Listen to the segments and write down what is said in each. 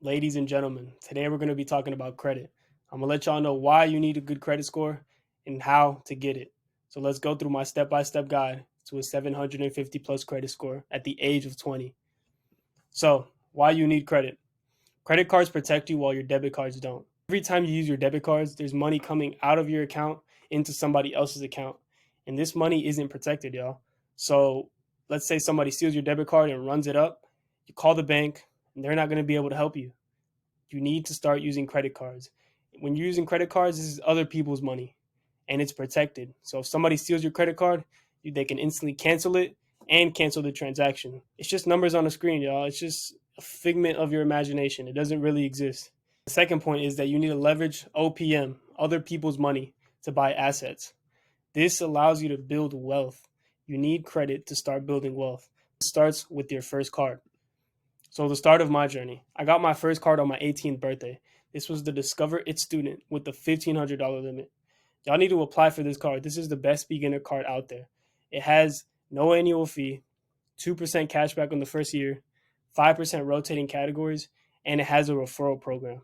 Ladies and gentlemen, today we're going to be talking about credit. I'm going to let y'all know why you need a good credit score and how to get it. So let's go through my step by step guide to a 750 plus credit score at the age of 20. So, why you need credit? Credit cards protect you while your debit cards don't. Every time you use your debit cards, there's money coming out of your account into somebody else's account. And this money isn't protected, y'all. So, let's say somebody steals your debit card and runs it up. You call the bank, and they're not going to be able to help you. You need to start using credit cards. When you're using credit cards, this is other people's money and it's protected. So if somebody steals your credit card, they can instantly cancel it and cancel the transaction. It's just numbers on a screen, y'all. It's just a figment of your imagination. It doesn't really exist. The second point is that you need to leverage OPM, other people's money, to buy assets. This allows you to build wealth. You need credit to start building wealth. It starts with your first card. So the start of my journey, I got my first card on my 18th birthday. This was the Discover It Student with the $1,500 limit. Y'all need to apply for this card. This is the best beginner card out there. It has no annual fee, 2% cashback on the first year, 5% rotating categories, and it has a referral program.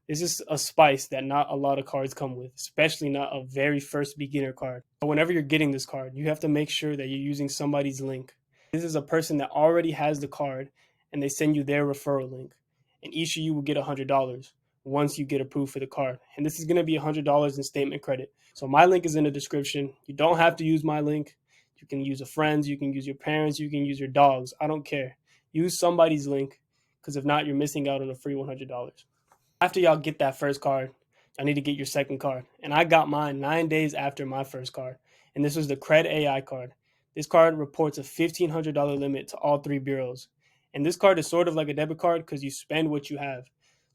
This is a spice that not a lot of cards come with, especially not a very first beginner card. But whenever you're getting this card, you have to make sure that you're using somebody's link. This is a person that already has the card and they send you their referral link. And each of you will get $100 once you get approved for the card. And this is going to be $100 in statement credit. So my link is in the description. You don't have to use my link. You can use a friend's, you can use your parents, you can use your dogs. I don't care. Use somebody's link because if not, you're missing out on a free $100. After y'all get that first card, I need to get your second card. And I got mine 9 days after my first card. And this was the Cred AI card. This card reports a $1,500 limit to all three bureaus. And this card is sort of like a debit card because you spend what you have.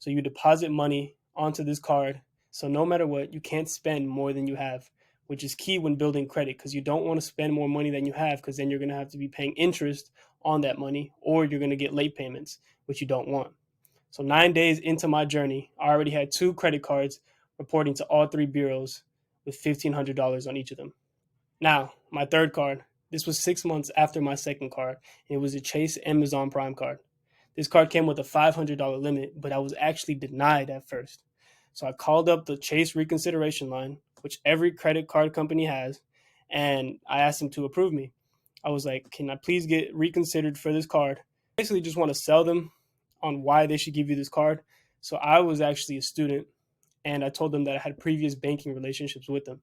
So you deposit money onto this card. So no matter what, you can't spend more than you have, which is key when building credit because you don't want to spend more money than you have because then you're going to have to be paying interest on that money or you're going to get late payments, which you don't want. So 9 days into my journey, I already had two credit cards reporting to all three bureaus with $1,500 on each of them. Now, my third card. This was 6 months after my second card. And it was a Chase Amazon Prime card. This card came with a $500 limit, but I was actually denied at first. So I called up the Chase reconsideration line, which every credit card company has, and I asked them to approve me. I was like, can I please get reconsidered for this card? I basically just want to sell them on why they should give you this card. So I was actually a student and I told them that I had previous banking relationships with them.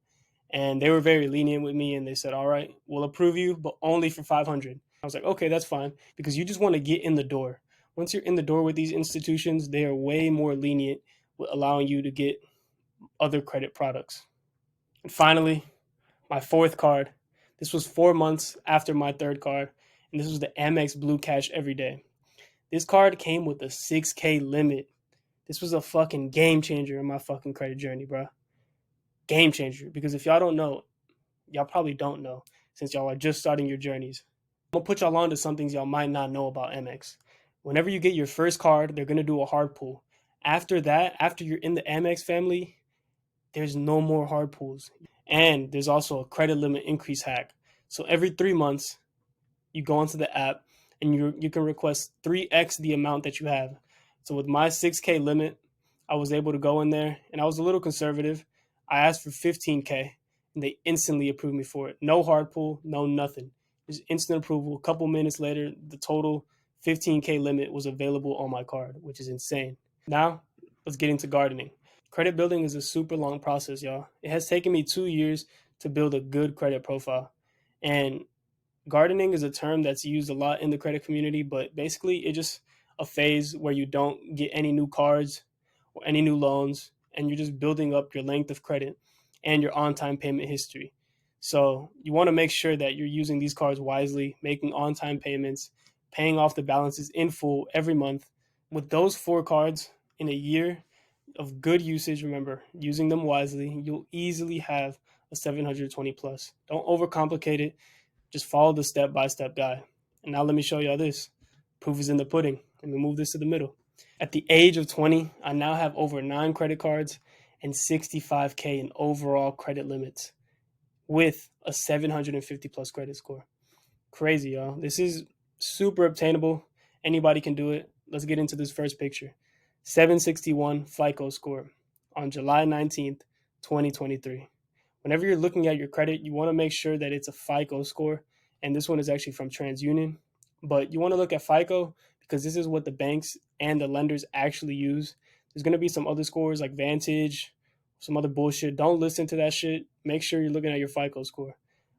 And they were very lenient with me and they said, all right, we'll approve you, but only for 500. I was like, okay, that's fine because you just want to get in the door. Once you're in the door with these institutions, they are way more lenient with allowing you to get other credit products. And finally, my fourth card. This was 4 months after my third card, and this was the Amex Blue Cash Everyday. This card came with a 6K limit. This was a fucking game changer in my fucking credit journey, bro. Game changer. Because if y'all don't know, y'all probably don't know since y'all are just starting your journeys. I'm gonna put y'all on to some things y'all might not know about Amex. Whenever you get your first card, they're gonna do a hard pull. After that, after you're in the Amex family, there's no more hard pulls. And there's also a credit limit increase hack. So every 3 months, you go onto the app and you can request 3x the amount that you have. So with my 6K limit, I was able to go in there and I was a little conservative. I asked for 15K and they instantly approved me for it. No hard pull, no nothing. Just instant approval. A couple minutes later, the total 15K limit was available on my card, which is insane. Now, let's get into gardening. Credit building is a super long process, y'all. It has taken me 2 years to build a good credit profile. And gardening is a term that's used a lot in the credit community, but basically it's just a phase where you don't get any new cards or any new loans, and you're just building up your length of credit and your on-time payment history. So you want to make sure that you're using these cards wisely, making on-time payments, paying off the balances in full every month. With those four cards in a year of good usage, remember, using them wisely, you'll easily have a 720 plus. Don't overcomplicate it. Just follow the step-by-step guide. And now let me show y'all this. Proof is in the pudding. Let me move this to the middle. At the age of 20, I now have over 9 credit cards and 65K in overall credit limits with a 750 plus credit score. Crazy, y'all. This is super obtainable. Anybody can do it. Let's get into this first picture. 761 FICO score on July 19th, 2023. Whenever you're looking at your credit, you want to make sure that it's a FICO score. And this one is actually from TransUnion. But you want to look at FICO because this is what the banks and the lenders actually use. There's going to be some other scores like Vantage, some other bullshit. Don't listen to that shit. Make sure you're looking at your FICO score.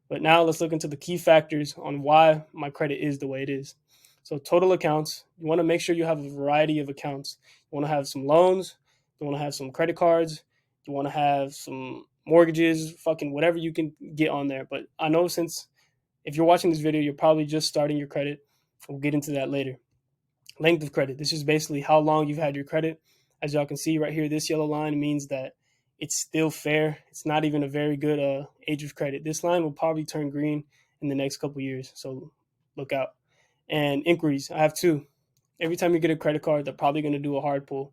But now let's look into the key factors on why my credit is the way it is. So total accounts, you want to make sure you have a variety of accounts. You want to have some loans, you want to have some credit cards, you want to have some mortgages, fucking whatever you can get on there. But I know since if you're watching this video, you're probably just starting your credit. We'll get into that later. Length of credit. This is basically how long you've had your credit. As y'all can see right here, this yellow line means that it's still fair. It's not even a very good age of credit. This line will probably turn green in the next couple years, so look out. And inquiries, I have two. Every time you get a credit card, they're probably going to do a hard pull.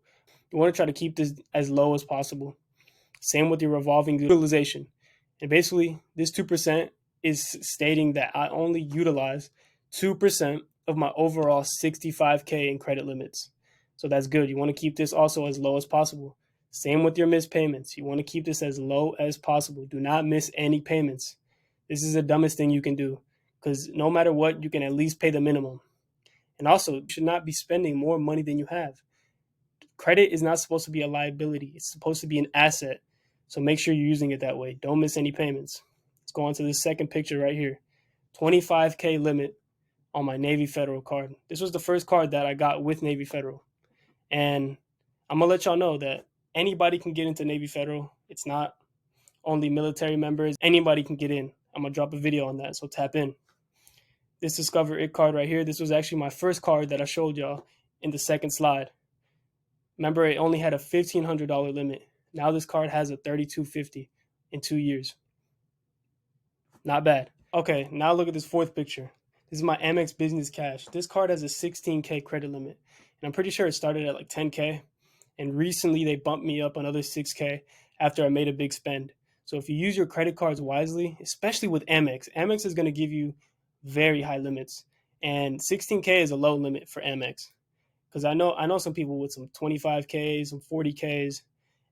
You want to try to keep this as low as possible. Same with your revolving utilization. And basically, this 2% is stating that I only utilize 2% of my overall 65K in credit limits. So that's good. You want to keep this also as low as possible. Same with your missed payments. You want to keep this as low as possible. Do not miss any payments. This is the dumbest thing you can do because no matter what, you can at least pay the minimum. And also, you should not be spending more money than you have. Credit is not supposed to be a liability. It's supposed to be an asset. So make sure you're using it that way. Don't miss any payments. Let's go on to the second picture right here. 25K limit on my Navy Federal card. This was the first card that I got with Navy Federal. And I'm going to let y'all know that anybody can get into Navy Federal. It's not only military members. Anybody can get in. I'm going to drop a video on that, so tap in. This Discover It card right here, this was actually my first card that I showed y'all in the second slide. Remember, it only had a $1,500 limit. Now this card has a $3,250 in 2 years. Not bad. Okay, now look at this fourth picture. This is my Amex Business Cash. This card has a 16K credit limit. And I'm pretty sure it started at like 10K. And recently they bumped me up another 6K after I made a big spend. So if you use your credit cards wisely, especially with Amex, Amex is going to give you very high limits. And 16K is a low limit for Amex. Because I know some people with some 25Ks, some 40Ks,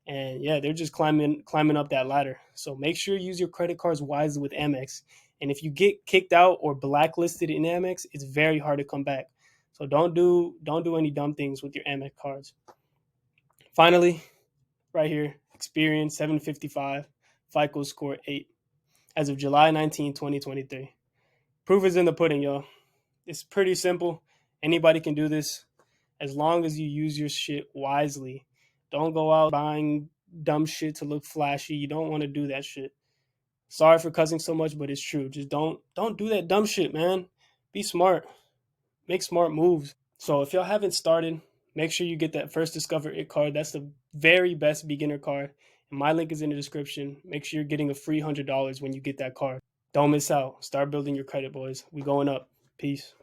and yeah, they're just climbing up that ladder. So make sure you use your credit cards wisely with Amex. And if you get kicked out or blacklisted in Amex, it's very hard to come back. So don't do any dumb things with your Amex cards. Finally, right here, Experian 755, FICO score 8 as of July 19, 2023. Proof is in the pudding, y'all. It's pretty simple. Anybody can do this as long as you use your shit wisely. Don't go out buying dumb shit to look flashy. You don't want to do that shit. Sorry for cussing so much, but it's true. Just don't do that dumb shit, man. Be smart. Make smart moves. So if y'all haven't started, make sure you get that first Discover It card. That's the very best beginner card. And my link is in the description. Make sure you're getting a free $100 when you get that card. Don't miss out. Start building your credit, boys. We going up. Peace.